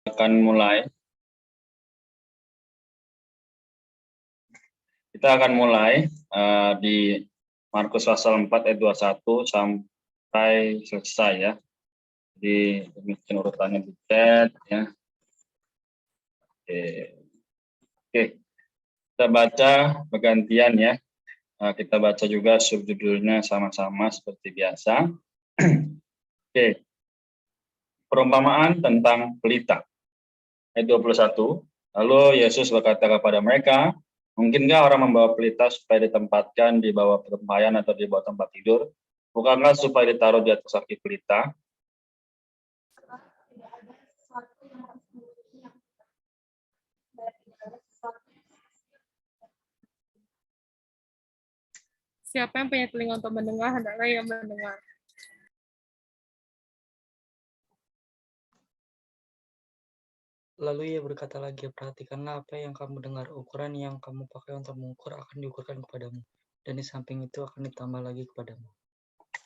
akan mulai. Kita akan mulai di Markus pasal 4 ayat 21 sampai selesai ya. Jadi demikian urutannya di chat ya. Oke. Kita baca bergantian ya. Kita baca juga subjudulnya sama-sama seperti biasa. Oke. Perumpamaan tentang pelita. Ayat 21. Lalu Yesus berkata kepada mereka, mungkinkah orang membawa pelita supaya ditempatkan di bawah tempayan atau di bawah tempat tidur? Bukankah supaya ditaruh di atas kaki pelita? Siapa yang punya telinga untuk mendengar, hendaklah yang mendengar. Lalu ia berkata lagi, perhatikanlah apa yang kamu dengar, ukuran yang kamu pakai untuk mengukur akan diukurkan kepadamu, dan di samping itu akan ditambah lagi kepadamu.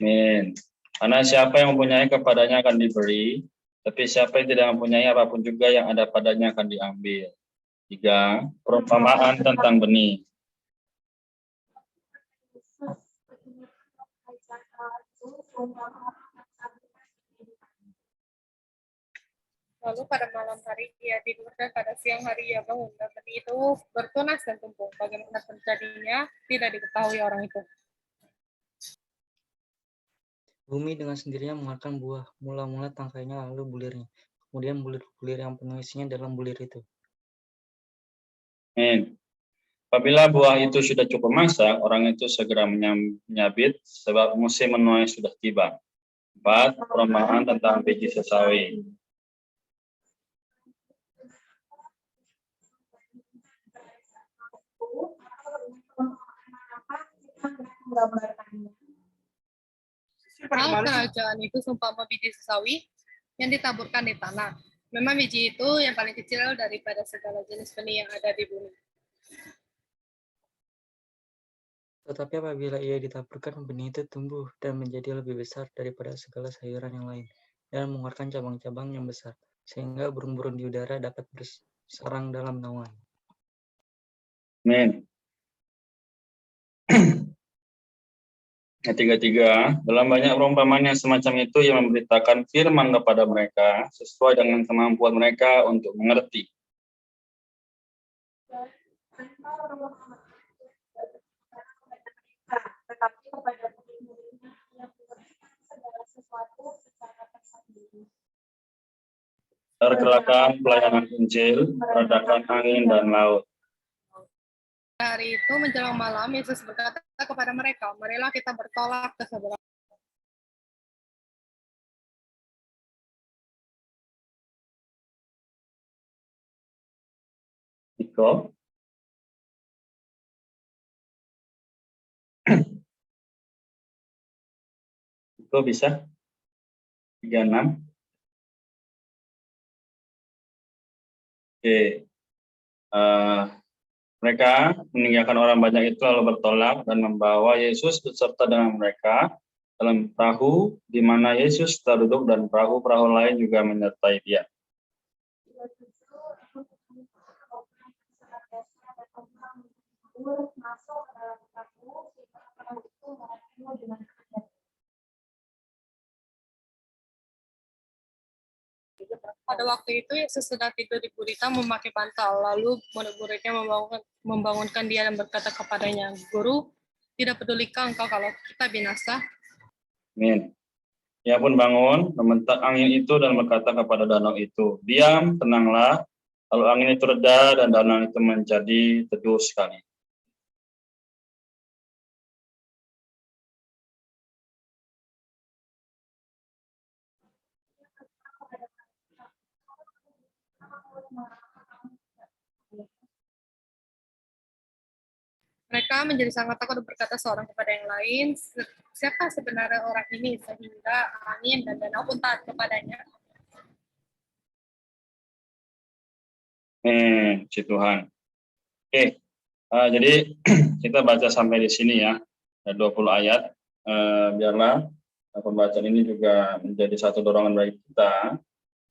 Amin. Karena siapa yang mempunyai kepadanya akan diberi, tapi siapa yang tidak mempunyai apapun juga yang ada padanya akan diambil. 3. Perumpamaan tentang benih. Lalu pada malam hari ia tidur dan pada siang hari ia bangun dan benih itu bertunas dan tumbuh. Bagaimana terjadinya tidak diketahui orang itu. Bumi dengan sendirinya mengeluarkan buah, mula-mula tangkainya lalu bulirnya, kemudian bulir-bulir yang penuh isinya dalam bulir itu. Amin. Apabila buah itu sudah cukup masak, orang itu segera menyabit sebab musim menuai sudah tiba. 4. Perumpamaan tentang biji sesawi. Hal kerajaan itu seumpama biji sesawi yang ditaburkan di tanah. Memang biji itu yang paling kecil daripada segala jenis benih yang ada di bumi. Tetapi apabila ia ditaburkan, benih itu tumbuh dan menjadi lebih besar daripada segala sayuran yang lain, dan mengeluarkan cabang-cabang yang besar, sehingga burung-burung di udara dapat bersarang dalam naungan. Amin. Yang 3. Dalam banyak perumpamaan yang semacam itu yang memberitakan firman kepada mereka sesuai dengan kemampuan mereka untuk mengerti. Pergerakan pelayanan Injil, peradakan angin dan laut. Hari itu menjelang malam, Yesus berkata kepada mereka, marilah kita bertolak ke seberang. Iko. Iko bisa? 36. Oke. Mereka meninggalkan orang banyak itu lalu bertolak dan membawa Yesus beserta dengan mereka dalam perahu di mana Yesus telah duduk dan perahu-perahu lain juga menyertai dia. Pada waktu itu Yesus sedang tidur di gurita memakai bantal. Lalu murid-muridnya membangunkan dia dan berkata kepadanya, Guru, tidak pedulikah engkau kalau kita binasa? Amin. Ia pun bangun, membentak angin itu dan berkata kepada danau itu, diam, tenanglah. Lalu angin itu reda dan danau itu menjadi teduh sekali. Mereka menjadi sangat takut dan berkata seorang kepada yang lain, siapa sebenarnya orang ini sehingga angin dan danau pun taat kepadanya? Si Tuhan. Oke, jadi kita baca sampai di sini ya, ada 20 ayat. Biarlah pembacaan ini juga menjadi satu dorongan bagi kita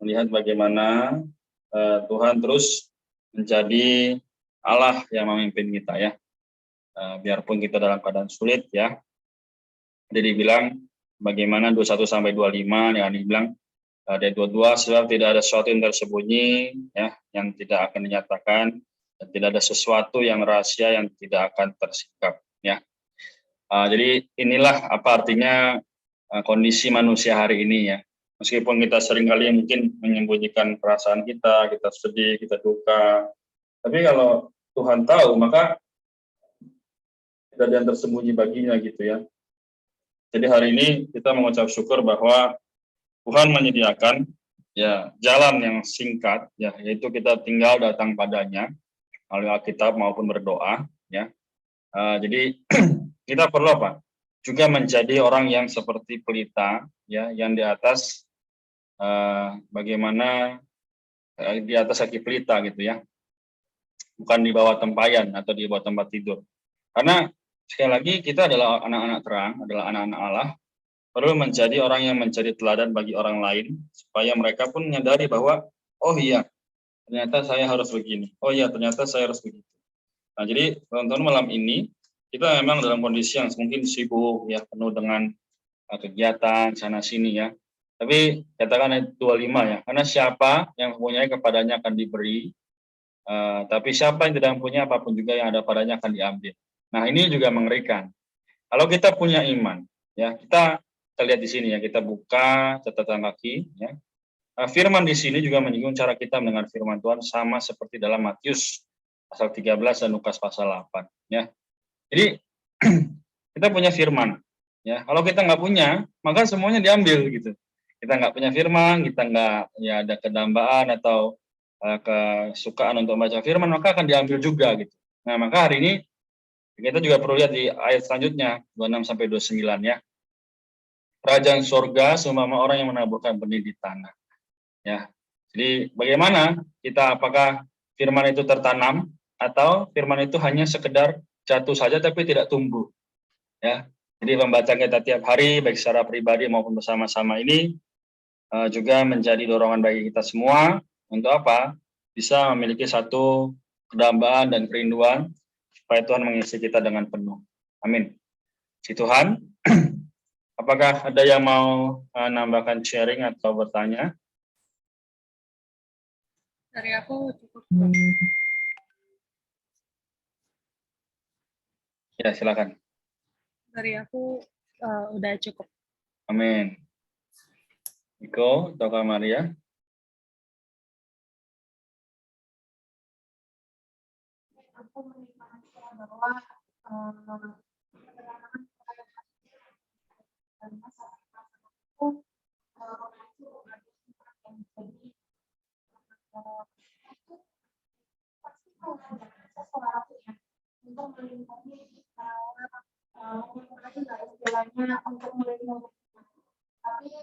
melihat bagaimana Tuhan terus menjadi Allah yang memimpin kita ya. Biarpun kita dalam keadaan sulit ya. Jadi dibilang bagaimana 21 sampai 25 yang dibilang ayat 22, sebab tidak ada sesuatu yang tersembunyi ya yang tidak akan dinyatakan, dan tidak ada sesuatu yang rahasia yang tidak akan tersikap ya. Jadi inilah apa artinya kondisi manusia hari ini ya. Meskipun kita seringkali mungkin menyembunyikan perasaan kita sedih, kita duka, tapi kalau Tuhan tahu maka tidak ada yang tersembunyi baginya gitu ya. Jadi hari ini kita mengucap syukur bahwa Tuhan menyediakan ya jalan yang singkat ya, yaitu kita tinggal datang padanya melalui Alkitab maupun berdoa ya. Jadi kita perlu apa? Juga menjadi orang yang seperti pelita ya, yang di atas bagaimana di atas kaki pelita gitu ya. Bukan di bawah tempayan atau di bawah tempat tidur. Karena sekali lagi kita adalah anak-anak terang, adalah anak-anak Allah, perlu menjadi orang yang menjadi teladan bagi orang lain, supaya mereka pun menyadari bahwa, oh iya, ternyata saya harus begini, oh iya, ternyata saya harus begitu. Nah, jadi teman-teman malam ini, kita memang dalam kondisi yang mungkin sibuk, ya, penuh dengan kegiatan, sana-sini ya. Tapi katakan ayat 25 ya, karena siapa yang mempunyai kepadanya akan diberi, tapi siapa yang tidak mempunyai apapun juga yang ada padanya akan diambil. Nah, ini juga mengerikan. Kalau kita punya iman, ya kita lihat di sini ya, kita buka catatan kaki. Ya. Firman di sini juga menyinggung cara kita mendengar firman Tuhan sama seperti dalam Matius pasal 13 dan Lukas pasal 8. Ya. Jadi kita punya firman. Ya, kalau kita nggak punya, maka semuanya diambil gitu. Kita nggak punya firman, kita nggak ya ada kedambaan atau kesukaan untuk membaca firman, maka akan diambil juga gitu. Nah, maka hari ini kita juga perlu lihat di ayat selanjutnya 26 sampai 29 ya. Kerajaan surga seumpama orang yang menaburkan benih di tanah. Ya. Jadi bagaimana kita, apakah firman itu tertanam atau firman itu hanya sekedar jatuh saja tapi tidak tumbuh. Ya. Jadi membaca kita tiap hari baik secara pribadi maupun bersama-sama ini juga menjadi dorongan bagi kita semua untuk apa? Bisa memiliki satu kedambaan dan kerinduan supaya Tuhan mengisi kita dengan penuh. Amin. Si Tuhan, apakah ada yang mau nambahkan sharing atau bertanya? Dari aku cukup. Ya, silakan. Dari aku udah cukup. Amin. Iko atau Kak Maria? Aku menikmati bahwa sesuatu yang untuk melindungi untuk melindungi, tapi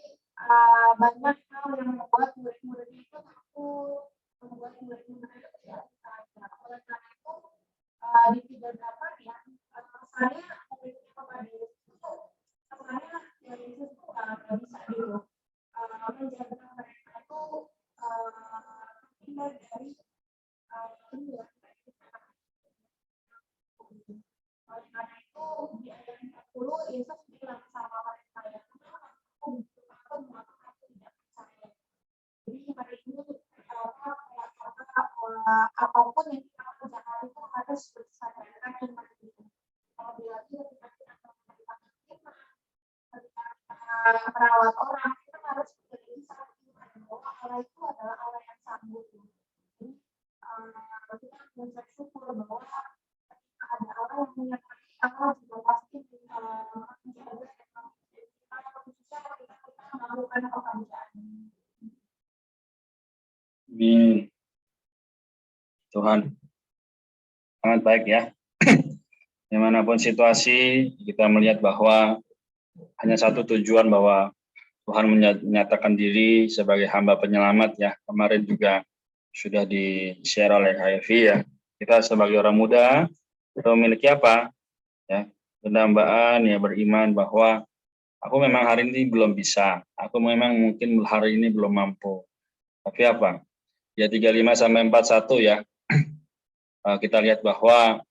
banyak hal yang membuat murid-murid itu takut, membuat murid-murid itu tidak percaya. Oleh karena itu di 38 ya, saya memiliki kepada Yesus itu, sebenarnya Yesus itu nggak bisa gitu menjaga mereka itu terhindar dari oleh karena itu di ayat 40 Yesus bilang sama mereka yang aku mengatakan tidak percaya. Jadi hari ini apapun yang kita kerjakan itu harus bersadarkan dan mandiri. Apabila kita merawat orang, kita harus menjadi satu bahwa Allah itu adalah Allah yang sanggup. Jadi kita mengucap syukur bahwa ada Allah yang menyertai, Allah juga pasti menjaga kita, khususnya ketika kita melakukan pekerjaan. Amin. Tuhan, sangat baik ya. Dimanapun situasi, kita melihat bahwa hanya satu tujuan, bahwa Tuhan menyatakan diri sebagai hamba penyelamat ya. Kemarin juga sudah di-share oleh HFI ya. Kita sebagai orang muda, kita memiliki apa? Ya, pendambaan ya, beriman bahwa aku memang hari ini belum bisa. Aku memang mungkin hari ini belum mampu. Tapi apa? ya 35 sampai 41 ya. Kita lihat bahwa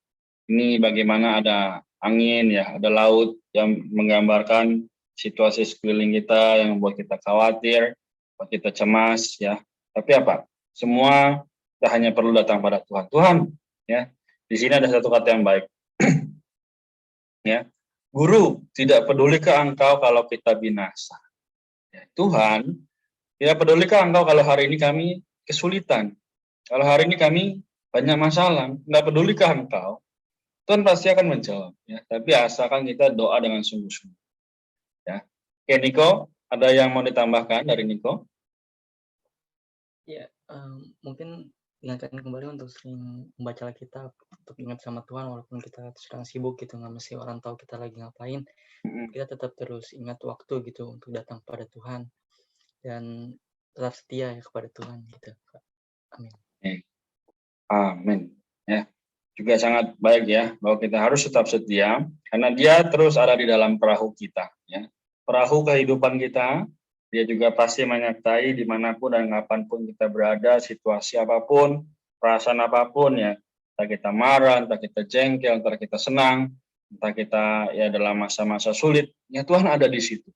ini bagaimana ada angin ya, ada laut yang menggambarkan situasi sekeliling kita yang membuat kita khawatir, membuat kita cemas ya. Tapi apa? Semua kita hanya perlu datang pada Tuhan. Tuhan ya. Di sini ada satu kata yang baik. Ya. Guru, tidak pedulikah engkau kalau kita binasa? Ya, Tuhan, tidak pedulikah engkau kalau hari ini kami kesulitan? Kalau hari ini kami banyak masalah, nggak pedulikah engkau? Tuhan pasti akan menjawab. Ya. Tapi asalkan kita doa dengan sungguh-sungguh. Ya. Oke, Niko, ada yang mau ditambahkan dari Niko? Ya, mungkin ingatkan kembali untuk sering membaca Alkitab, untuk ingat sama Tuhan walaupun kita sedang sibuk gitu, nggak mesti orang tahu kita lagi ngapain. Kita tetap terus ingat waktu gitu untuk datang pada Tuhan dan tetap setia ya kepada Tuhan gitu. Amin. Amin. Ya. Juga sangat baik ya bahwa kita harus tetap setia karena dia terus ada di dalam perahu kita ya. Perahu kehidupan kita, dia juga pasti menyertai dimanapun dan kapanpun kita berada, situasi apapun, perasaan apapun ya. Entah kita marah, entah kita jengkel, entah kita senang, entah kita ya dalam masa-masa sulit, ya Tuhan ada di situ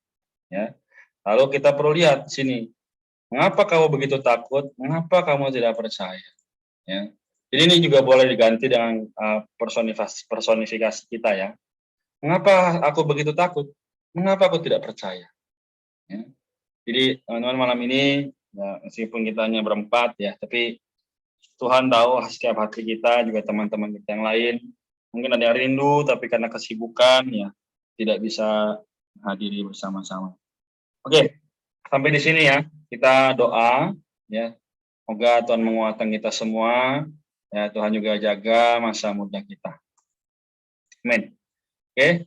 ya. Lalu kita perlu lihat sini, mengapa kamu begitu takut? Mengapa kamu tidak percaya? Ya. Jadi ini juga boleh diganti dengan personifikasi kita ya. Mengapa aku begitu takut? Mengapa aku tidak percaya? Ya. Jadi teman-teman malam ini, ya, meskipun kita hanya berempat ya, tapi Tuhan tahu setiap hati kita, juga teman-teman kita yang lain. Mungkin ada yang rindu, tapi karena kesibukan ya tidak bisa hadiri bersama-sama. Oke, sampai di sini ya. Kita doa ya. Semoga Tuhan menguatkan kita semua. Ya, Tuhan juga jaga masa muda kita. Amin. Oke,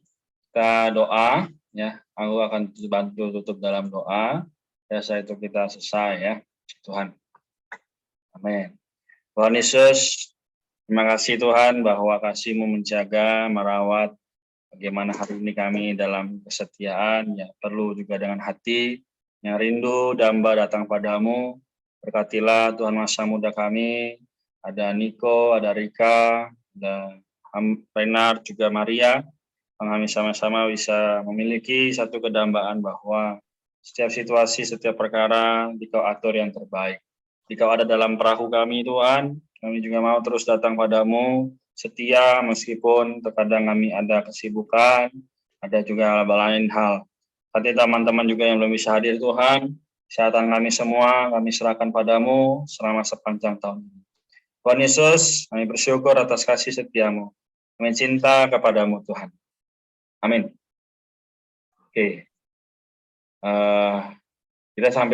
kita doa ya. Aku akan bantu tutup dalam doa. Ya, setelah itu kita selesai ya. Tuhan. Amin. Tuhan Yesus, terima kasih Tuhan bahwa kasih-Mu menjaga, merawat bagaimana hari ini kami dalam kesetiaan ya, perlu juga dengan hati yang rindu damba datang padamu. Berkatilah Tuhan masa muda kami. Ada Niko, ada Rika, ada Renar, juga Maria, yang kami sama-sama bisa memiliki satu kedambaan bahwa setiap situasi, setiap perkara, Dikau atur yang terbaik. Dikau ada dalam perahu kami, Tuhan, kami juga mau terus datang padamu, setia meskipun terkadang kami ada kesibukan, ada juga lain hal. Tapi teman-teman juga yang belum bisa hadir, Tuhan, kesehatan kami semua, kami serahkan padamu selama sepanjang tahun ini. Tuhan Yesus, kami bersyukur atas kasih setia-Mu. Kami cinta kepadamu, Tuhan. Amin. Oke. Kita sampai